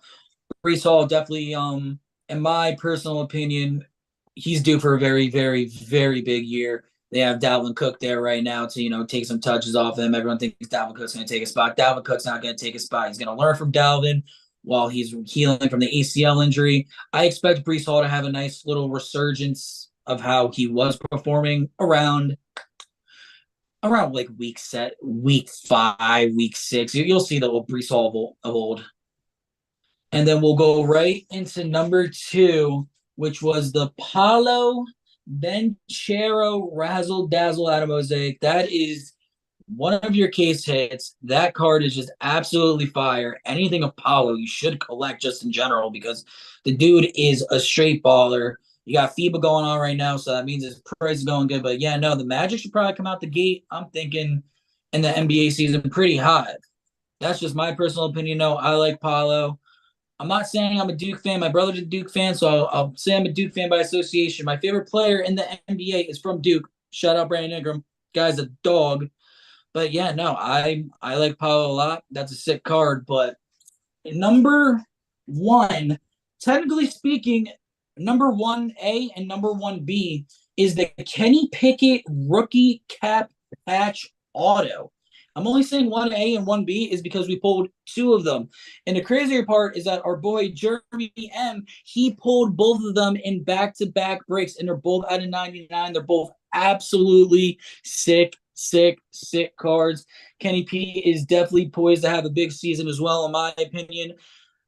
Brees Hall definitely, in my personal opinion, he's due for a very, very, very big year. They have Dalvin Cook there right now to, take some touches off him. Everyone thinks Dalvin Cook's going to take a spot. Dalvin Cook's not going to take a spot. He's going to learn from Dalvin while he's healing from the ACL injury. I expect Brees Hall to have a nice little resurgence of how he was performing around like week 5, week 6. You'll see the old Brees Hall of old. And then we'll go right into number 2, which was the Paulo Banchero Razzle Dazzle out of Mosaic. That is one of your case hits. That card is just absolutely fire. Anything Apollo you should collect just in general because the dude is a straight baller. You got FIBA going on right now, so that means his price is going good. But yeah, no, the Magic should probably come out the gate, I'm thinking, in the NBA season pretty hot. That's just my personal opinion. No, I like Paulo. I'm not saying I'm a Duke fan. My brother's a Duke fan, so I'll say I'm a Duke fan by association. My favorite player in the NBA is from Duke. Shout out Brandon Ingram. Guy's a dog. But yeah, no, I like Paulo a lot. That's a sick card. But number 1, technically speaking, number 1A and number 1B is the Kenny Pickett rookie cap patch auto. I'm only saying 1A and 1B is because we pulled 2 of them. And the crazier part is that our boy Jeremy M, he pulled both of them in back-to-back breaks, and they're both out of 99. They're both absolutely sick cards. Kenny P is definitely poised to have a big season as well, in my opinion.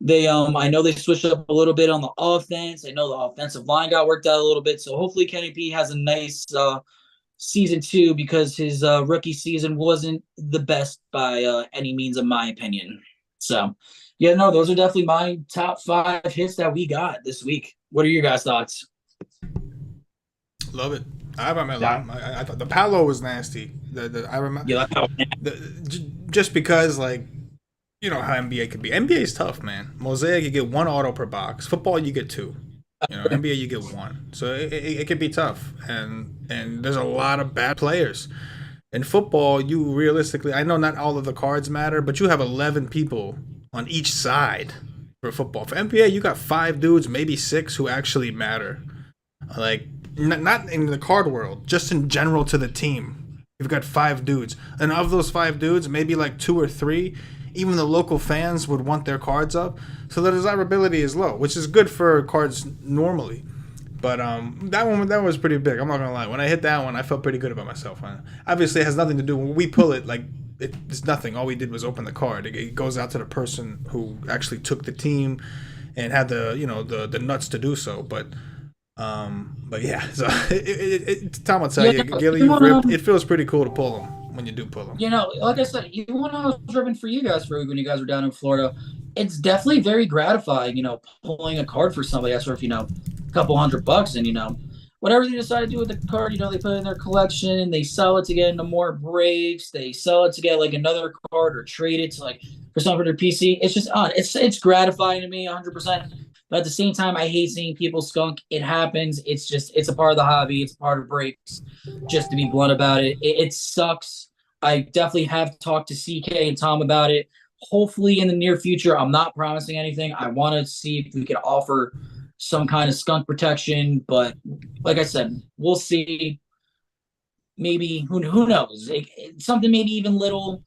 They I know they switched up a little bit on the offense. I know the offensive line got worked out a little bit. So hopefully Kenny P has a nice season 2 because his rookie season wasn't the best by any means, in my opinion. So yeah, no, those are definitely my top 5 hits that we got this week. What are your guys' thoughts? Love it. I remember. I thought the Palo was nasty. I remember. Yeah, Just because, like, you know how NBA could be. NBA is tough, man. Mosaic, you get 1 auto per box. Football, you get 2. You know, NBA you get one, so it could be tough, and there's a lot of bad players. In football, you realistically, I know not all of the cards matter, but you have 11 people on each side for football. For NBA, you got 5 dudes, maybe 6, who actually matter. Like, not in the card world, just in general to the team. You've got 5 dudes, and of those 5 dudes, maybe like 2 or 3, even the local fans would want their cards up, so the desirability is low, which is good for cards normally. But that was pretty big. I'm not gonna lie. When I hit that one, I felt pretty good about myself. Obviously, it has nothing to do when we pull it. Like it's nothing. All we did was open the card. It goes out to the person who actually took the team and had the nuts to do so. But yeah. So Tom will tell you, Gilly, it feels pretty cool to pull them when you do pull them. You know, like I said, even when I was ripping for you guys when you guys were down in Florida, it's definitely very gratifying, pulling a card for somebody that's worth, a couple $100 and, whatever they decide to do with the card, they put it in their collection, they sell it to get into more breaks, they sell it to get like another card or trade it to for something for their PC. It's just it's gratifying to me 100%. But at the same time, I hate seeing people skunk. It happens. It's a part of the hobby. It's a part of breaks. Just to be blunt about it, it sucks. I definitely have talked to CK and Tom about it. Hopefully in the near future, I'm not promising anything. I want to see if we could offer some kind of skunk protection, but like I said, we'll see. Maybe who knows? Something maybe even little.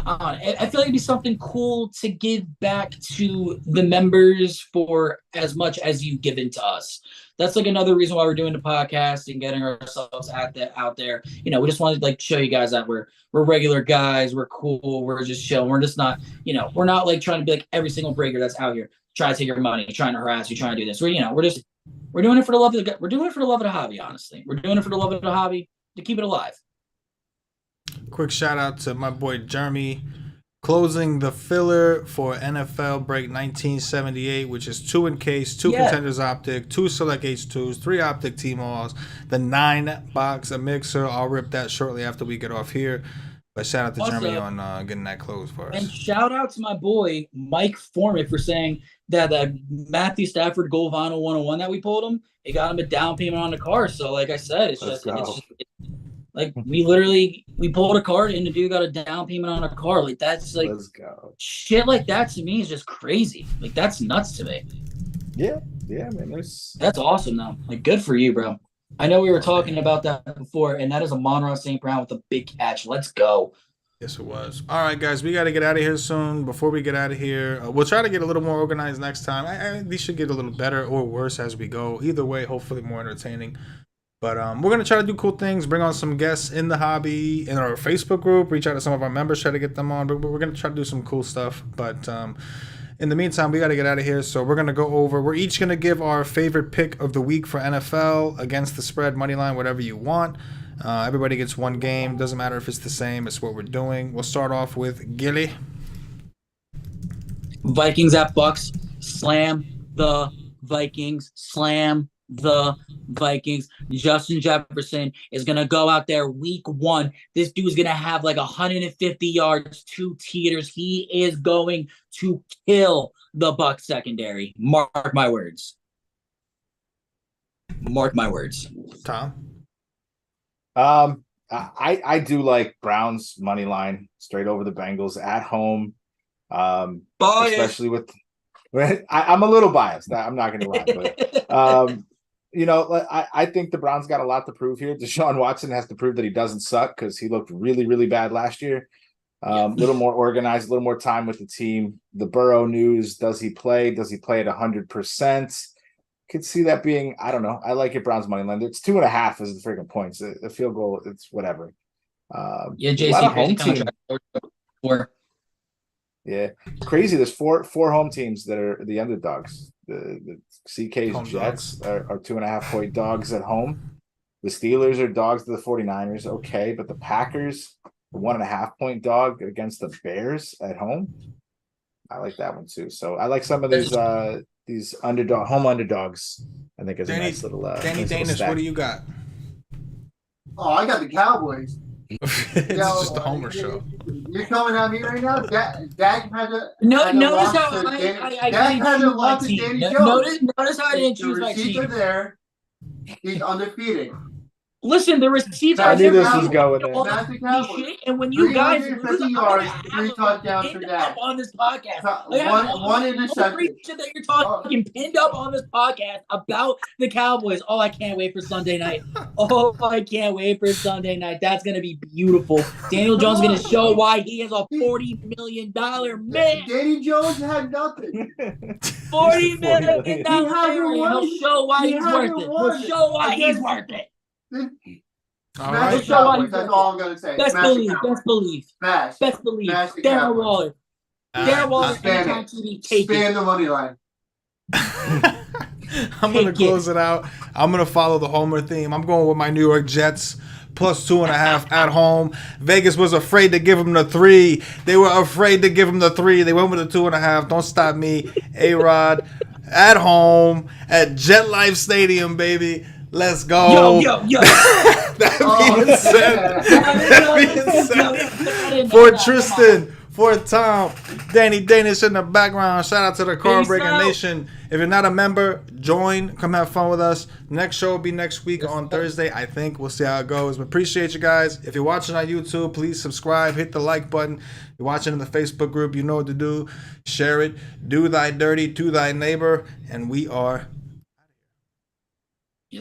I feel like it'd be something cool to give back to the members for as much as you've given to us. That's like another reason why we're doing the podcast and getting ourselves out there. We just wanted to show you guys that we're regular guys. We're cool. We're just chill. We're just not, we're not trying to be like every single breaker that's out here trying to take your money, trying to harass you, trying to do this. We're doing it for the love of we're doing it for the love of the hobby. Honestly, we're doing it for the love of the hobby to keep it alive. Quick shout out to my boy Jeremy, closing the filler for NFL Break 1978, which is 2 encased, 2 contenders optic, 2 select H2s, 3 optic T-Malls, the 9-box a mixer. I'll rip that shortly after we get off here. But shout out to Jeremy on getting that closed for us. And shout out to my boy Mike Formick for saying that Matthew Stafford Gold Vinyl 101 that we pulled him, it got him a down payment on the car. So like I said, it's we pulled a card and the dude got a down payment on a car. That's let's go. Shit like that to me is just crazy. That's nuts to me. Yeah, man. That's awesome though. Good for you, bro. I know we were talking about that before, and that is a Monroe St. Brown with a big catch. Let's go. Yes, it was. All right, guys, we got to get out of here soon. Before we get out of here, we'll try to get a little more organized next time. These should get a little better or worse as we go. Either way, hopefully more entertaining. But we're going to try to do cool things, bring on some guests in the hobby, in our Facebook group, reach out to some of our members, try to get them on. But we're going to try to do some cool stuff. But in the meantime, we got to get out of here. So we're going to go over. We're each going to give our favorite pick of the week for NFL, against the spread, money line, whatever you want. Everybody gets one game. Doesn't matter if it's the same. It's what we're doing. We'll start off with Gilly. Vikings at Bucks. Slam the Vikings. Slam the Vikings. Justin Jefferson is going to go out there week 1. This dude's going to have 150 yards, 2 teeters. He is going to kill the Bucs secondary. Mark my words. Mark my words. Tom? I do like Browns money line straight over the Bengals at home. Especially with I'm a little biased. I'm not going to lie, but I think the Browns got a lot to prove here. Deshaun Watson has to prove that he doesn't suck because he looked really, really bad last year. A little more organized, a little more time with the team. The Burrow news, does he play? Does he play at 100%? Could see that being, I don't know. I like it, Browns money line. It's 2.5 is the freaking points. The field goal, it's whatever. JC home team. Yeah, crazy. There's four home teams that are the underdogs. The CK's home Jets are 2.5 point dogs at home. The Steelers are dogs to the 49ers. Okay, but the Packers, the 1.5 point dog against the Bears at home. I like that one too. So I like some of these home underdogs. I think is a nice little. Danny Danish, what do you got? Oh, I got the Cowboys. It's just a Homer show. You're coming at me right now. Dak had to. No, had to notice lock how to I Dak didn't had to choose my lock to team. Danny Notice, Jones. notice how I didn't The choose my receipts are team. there. He's undefeated. Listen, the receipts I are knew there. this was going there. All that Massive funny Cowboys. shit, and when you guys lose, 350 I'm yards, gonna 3 have touchdowns for pinned Dak. up on this podcast. I have One all interception. shit that you're talking pinned up on this podcast about the Cowboys. Oh, I can't wait for Sunday night. Oh, I can't wait for Sunday night. That's gonna be beautiful. Daniel Jones is gonna show why he is a $40 million man. Danny Jones had nothing. $40 million. He hasn't won. He'll show why He he's hasn't worth it. won He'll show why he's against- worth it. All Smash right. the Cowboys. That's all I'm gonna say. Best Smash the believe. Cowboys. Best believe. Smash. Best believe. Smash the Darren Cowboys. Waller. All Darren right. Waller. Spam Anytime it. TV. Take it. Span the money line. I'm gonna Take close it out. I'm gonna follow the Homer theme. I'm going with my New York Jets plus 2.5 at home. Vegas was afraid to give them the 3. They were afraid to give them the 3. They went with the 2.5. Don't stop me. A-Rod at home at Jet Life Stadium, baby. Let's go. Yo. That being said, that being said, for Tristan, for Tom, Danny Danish in the background. Shout out to the Car Peace Breaker out. Nation. If you're not a member, join. Come have fun with us. Next show will be next week on Thursday, I think. We'll see how it goes. We appreciate you guys. If you're watching on YouTube, please subscribe. Hit the like button. If you're watching in the Facebook group, you know what to do. Share it. Do thy dirty to thy neighbor. And we are